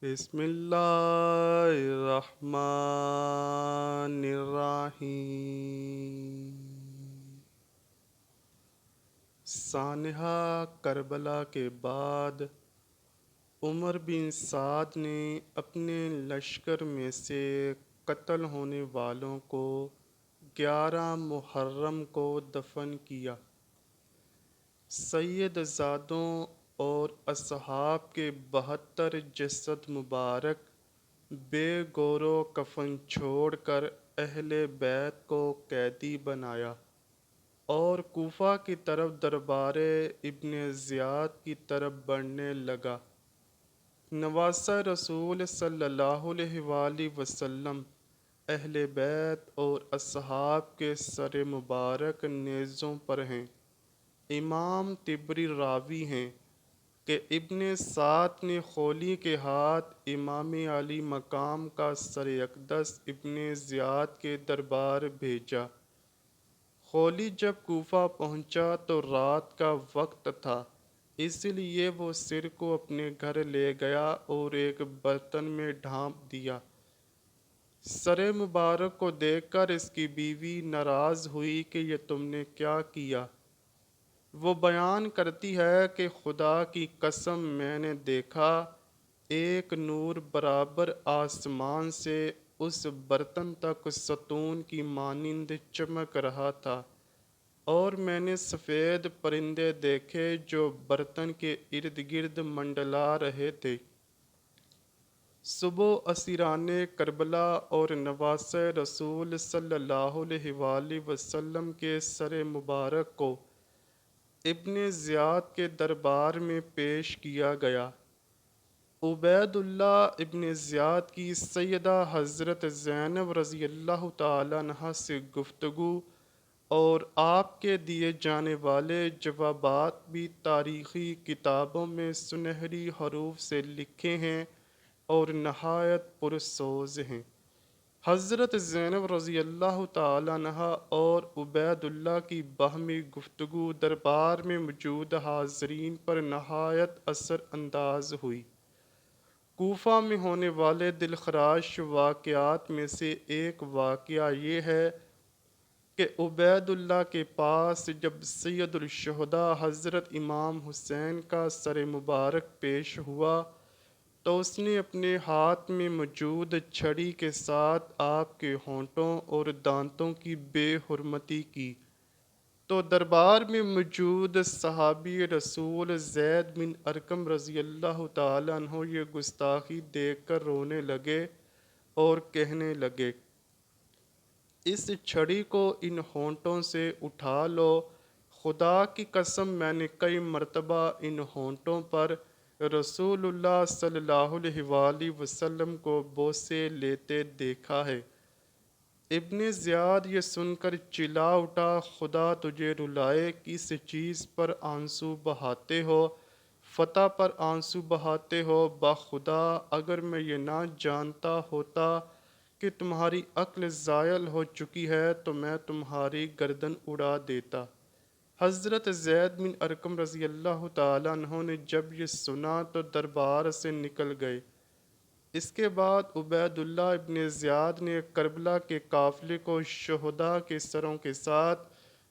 بسم اللہ الرحمن الرحیم۔ سانحہ کربلا کے بعد عمر بن سعد نے اپنے لشکر میں سے قتل ہونے والوں کو 11 محرم کو دفن کیا۔ سید زادوں اور اصحاب کے 72 جسد مبارک بے گور و کفن چھوڑ کر اہل بیت کو قیدی بنایا اور کوفہ کی طرف دربار ابن زیاد کی طرف بڑھنے لگا۔ نواسہ رسول صلی اللہ علیہ وآلہ وسلم، اہل بیت اور اصحاب کے سر مبارک نیزوں پر ہیں۔ امام طبری راوی ہیں کہ ابن سعد نے خولی کے ہاتھ امام علی مقام کا سر اقدس ابن زیاد کے دربار بھیجا۔ خولی جب کوفہ پہنچا تو رات کا وقت تھا، اس لیے وہ سر کو اپنے گھر لے گیا اور ایک برتن میں ڈھانپ دیا۔ سر مبارک کو دیکھ کر اس کی بیوی ناراض ہوئی کہ یہ تم نے کیا کیا؟ وہ بیان کرتی ہے کہ خدا کی قسم میں نے دیکھا ایک نور برابر آسمان سے اس برتن تک ستون کی مانند چمک رہا تھا، اور میں نے سفید پرندے دیکھے جو برتن کے ارد گرد منڈلا رہے تھے۔ صبح اسیران کربلا اور نواسہ رسول صلی اللہ علیہ وآلہ وسلم کے سر مبارک کو ابن زیاد کے دربار میں پیش کیا گیا۔ عبید اللہ ابن زیاد کی سیدہ حضرت زینب رضی اللہ تعالیٰ عنہا سے گفتگو اور آپ کے دیے جانے والے جوابات بھی تاریخی کتابوں میں سنہری حروف سے لکھے ہیں اور نہایت پرسوز ہیں۔ حضرت زینب رضی اللہ تعالیٰ عنہا اور عبید اللہ کی باہمی گفتگو دربار میں موجود حاضرین پر نہایت اثر انداز ہوئی۔ کوفہ میں ہونے والے دلخراش واقعات میں سے ایک واقعہ یہ ہے کہ عبید اللہ کے پاس جب سید الشہداء حضرت امام حسین کا سر مبارک پیش ہوا تو اس نے اپنے ہاتھ میں موجود چھڑی کے ساتھ آپ کے ہونٹوں اور دانتوں کی بے حرمتی کی، تو دربار میں موجود صحابی رسول زید بن ارقم رضی اللہ تعالیٰ عنہ یہ گستاخی دیکھ کر رونے لگے اور کہنے لگے، اس چھڑی کو ان ہونٹوں سے اٹھا لو۔ خدا کی قسم میں نے کئی مرتبہ ان ہونٹوں پر رسول اللہ صلی اللہ علیہ وآلہ وسلم کو بوسے لیتے دیکھا ہے۔ ابن زیاد یہ سن کر چلا اٹھا، خدا تجھے رلائے، کس چیز پر آنسو بہاتے ہو؟ فتح پر آنسو بہاتے ہو؟ بخدا اگر میں یہ نہ جانتا ہوتا کہ تمہاری عقل زائل ہو چکی ہے تو میں تمہاری گردن اڑا دیتا۔ حضرت زید بن ارقم رضی اللہ تعالیٰ عنہ نے جب یہ سنا تو دربار سے نکل گئے۔ اس کے بعد عبید اللہ ابن زیاد نے کربلا کے قافلے کو شہداء کے سروں کے ساتھ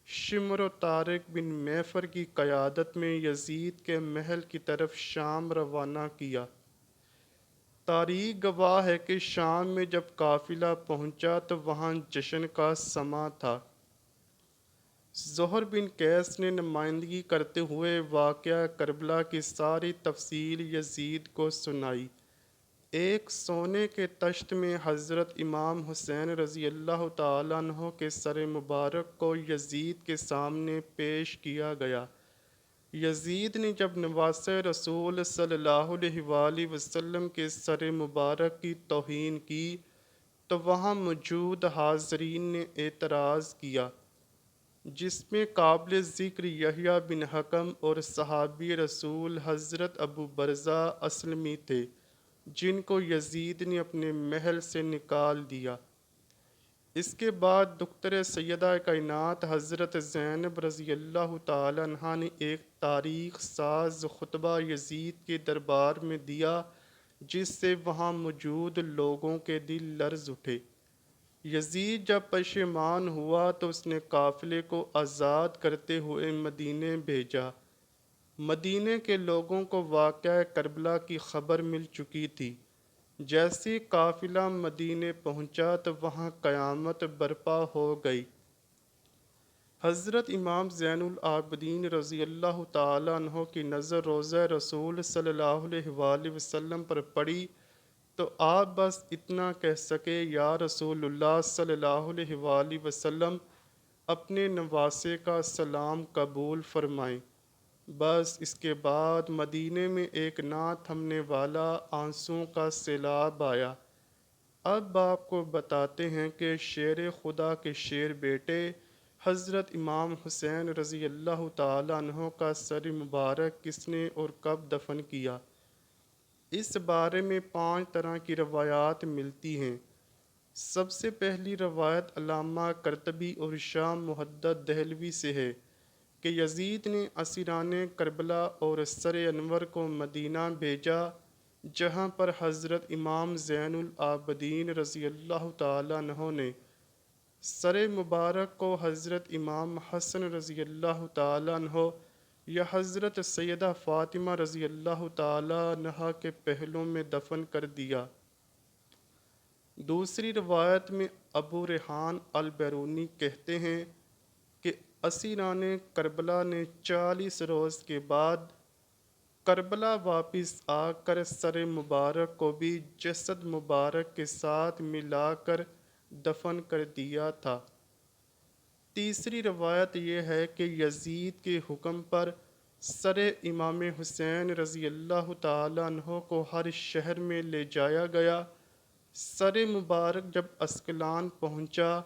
شمر و طارق بن میفر کی قیادت میں یزید کے محل کی طرف شام روانہ کیا۔ تاریخ گواہ ہے کہ شام میں جب قافلہ پہنچا تو وہاں جشن کا سماں تھا۔ زہر بن قیس نے نمائندگی کرتے ہوئے واقعہ کربلا کی ساری تفصیل یزید کو سنائی۔ ایک سونے کے تشت میں حضرت امام حسین رضی اللہ تعالیٰ عنہ کے سر مبارک کو یزید کے سامنے پیش کیا گیا۔ یزید نے جب نواسہ رسول صلی اللہ علیہ وآلہ وسلم کے سر مبارک کی توہین کی تو وہاں موجود حاضرین نے اعتراض کیا، جس میں قابل ذکر یحییٰ بن حکم اور صحابی رسول حضرت ابو برزہ اسلمی تھے، جن کو یزید نے اپنے محل سے نکال دیا۔ اس کے بعد دختر سیدہ کائنات حضرت زینب رضی اللہ تعالیٰ عنہا نے ایک تاریخ ساز خطبہ یزید کے دربار میں دیا، جس سے وہاں موجود لوگوں کے دل لرز اٹھے۔ یزید جب پشیمان ہوا تو اس نے قافلے کو آزاد کرتے ہوئے مدینے بھیجا۔ مدینے کے لوگوں کو واقعہ کربلا کی خبر مل چکی تھی۔ جیسے قافلہ مدینے پہنچا تو وہاں قیامت برپا ہو گئی۔ حضرت امام زین العابدین رضی اللہ تعالیٰ عنہ کی نظر روضہ رسول صلی اللہ علیہ وآلہ وسلم پر پڑی تو آپ بس اتنا کہہ سکے، یا رسول اللہ صلی اللہ علیہ وآلہ وسلم، اپنے نواسے کا سلام قبول فرمائیں۔ بس اس کے بعد مدینے میں ایک نہ تھمنے والا آنسوؤں کا سیلاب آیا۔ اب آپ کو بتاتے ہیں کہ شیر خدا کے شیر بیٹے حضرت امام حسین رضی اللہ تعالیٰ عنہ کا سر مبارک کس نے اور کب دفن کیا؟ اس بارے میں 5 طرح کی روایات ملتی ہیں۔ سب سے پہلی روایت علامہ قرطبی اور شاہ محدث دہلوی سے ہے کہ یزید نے اسیران کربلا اور سر انور کو مدینہ بھیجا، جہاں پر حضرت امام زین العابدین رضی اللہ تعالیٰ عنہ نے سر مبارک کو حضرت امام حسن رضی اللہ تعالیٰ عنہ یا حضرت سیدہ فاطمہ رضی اللہ تعالیٰ عنہا کے پہلو میں دفن کر دیا۔ دوسری روایت میں ابو ریحان البیرونی کہتے ہیں کہ اسیران کربلا نے 40 روز کے بعد کربلا واپس آ کر سر مبارک کو بھی جسد مبارک کے ساتھ ملا کر دفن کر دیا تھا۔ تیسری روایت یہ ہے کہ یزید کے حکم پر سر امام حسین رضی اللہ تعالیٰ عنہ کو ہر شہر میں لے جایا گیا۔ سر مبارک جب اسکلان پہنچا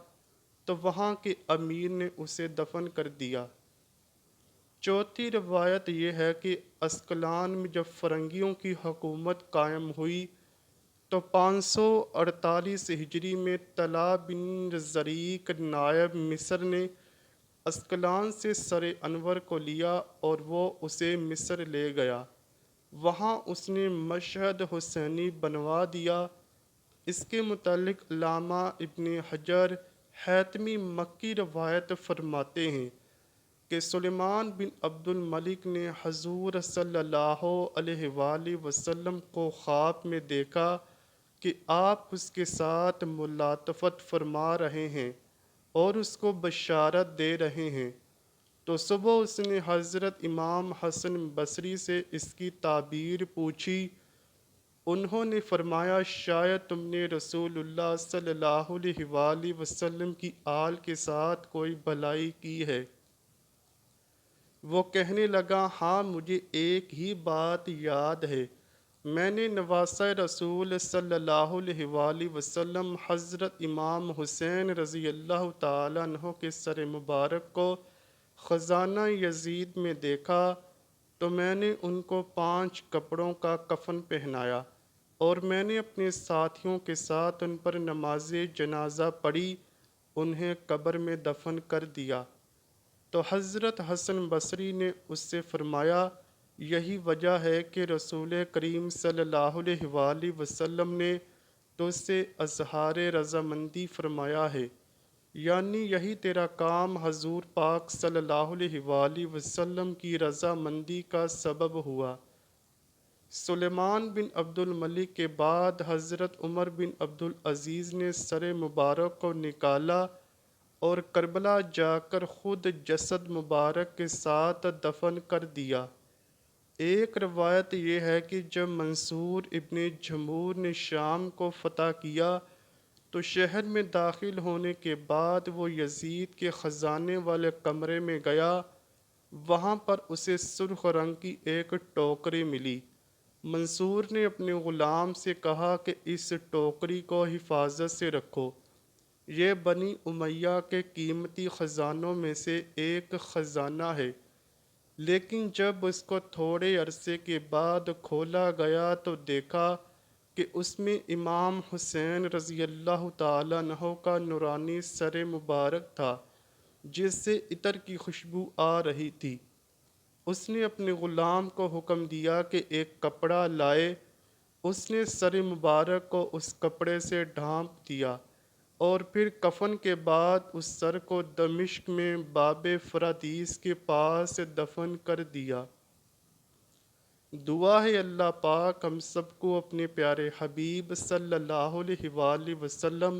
تو وہاں کے امیر نے اسے دفن کر دیا۔ چوتھی روایت یہ ہے کہ اسکلان میں جب فرنگیوں کی حکومت قائم ہوئی تو 548 ہجری میں طلحہ بن زریق نائب مصر نے اسکلان سے سر انور کو لیا اور وہ اسے مصر لے گیا۔ وہاں اس نے مشہد حسینی بنوا دیا۔ اس کے متعلق علامہ ابن حجر حیثمی مکی روایت فرماتے ہیں کہ سلیمان بن عبد الملک نے حضور صلی اللہ علیہ وآلہ وسلم کو خواب میں دیکھا کہ آپ اس کے ساتھ ملاطفت فرما رہے ہیں اور اس کو بشارت دے رہے ہیں۔ تو صبح اس نے حضرت امام حسن بصری سے اس کی تعبیر پوچھی۔ انہوں نے فرمایا، شاید تم نے رسول اللہ صلی اللہ علیہ وآلہ وسلم کی آل کے ساتھ کوئی بھلائی کی ہے۔ وہ کہنے لگا، ہاں مجھے ایک ہی بات یاد ہے، میں نے نواسہ رسول صلی اللہ علیہ وآلہ وسلم حضرت امام حسین رضی اللہ تعالیٰ عنہ کے سر مبارک کو خزانہ یزید میں دیکھا تو میں نے ان کو 5 کپڑوں کا کفن پہنایا اور میں نے اپنے ساتھیوں کے ساتھ ان پر نماز جنازہ پڑھی، انہیں قبر میں دفن کر دیا۔ تو حضرت حسن بصری نے اس سے فرمایا، یہی وجہ ہے کہ رسول کریم صلی اللہ علیہ وآلہ وسلم نے تو اس سے اظہار رضامندی فرمایا ہے، یعنی یہی تیرا کام حضور پاک صلی اللہ علیہ وآلہ وسلم کی رضامندی کا سبب ہوا۔ سلیمان بن عبد الملک کے بعد حضرت عمر بن عبد العزیز نے سر مبارک کو نکالا اور کربلا جا کر خود جسد مبارک کے ساتھ دفن کر دیا۔ ایک روایت یہ ہے کہ جب منصور ابن جمہور نے شام کو فتح کیا تو شہر میں داخل ہونے کے بعد وہ یزید کے خزانے والے کمرے میں گیا۔ وہاں پر اسے سرخ رنگ کی ایک ٹوکری ملی۔ منصور نے اپنے غلام سے کہا کہ اس ٹوکری کو حفاظت سے رکھو، یہ بنی امیہ کے قیمتی خزانوں میں سے ایک خزانہ ہے۔ لیکن جب اس کو تھوڑے عرصے کے بعد کھولا گیا تو دیکھا کہ اس میں امام حسین رضی اللہ تعالیٰ عنہ کا نورانی سر مبارک تھا، جس سے عطر کی خوشبو آ رہی تھی۔ اس نے اپنے غلام کو حکم دیا کہ ایک کپڑا لائے، اس نے سر مبارک کو اس کپڑے سے ڈھانپ دیا اور پھر کفن کے بعد اس سر کو دمشق میں باب فرادیس کے پاس دفن کر دیا۔ دعا ہے اللہ پاک ہم سب کو اپنے پیارے حبیب صلی اللہ علیہ وآلہ وسلم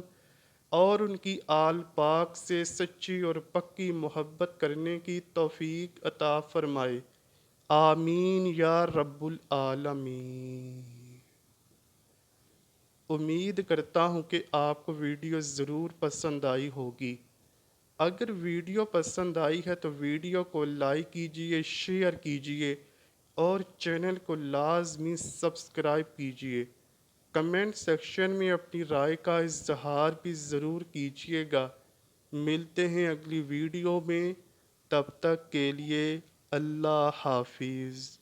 اور ان کی آل پاک سے سچی اور پکی محبت کرنے کی توفیق عطا فرمائے، آمین یا رب العالمین۔ امید کرتا ہوں کہ آپ کو ویڈیو ضرور پسند آئی ہوگی۔ اگر ویڈیو پسند آئی ہے تو ویڈیو کو لائک کیجئے، شیئر کیجئے اور چینل کو لازمی سبسکرائب کیجئے۔ کمنٹ سیکشن میں اپنی رائے کا اظہار بھی ضرور کیجئے گا۔ ملتے ہیں اگلی ویڈیو میں، تب تک کے لیے اللہ حافظ۔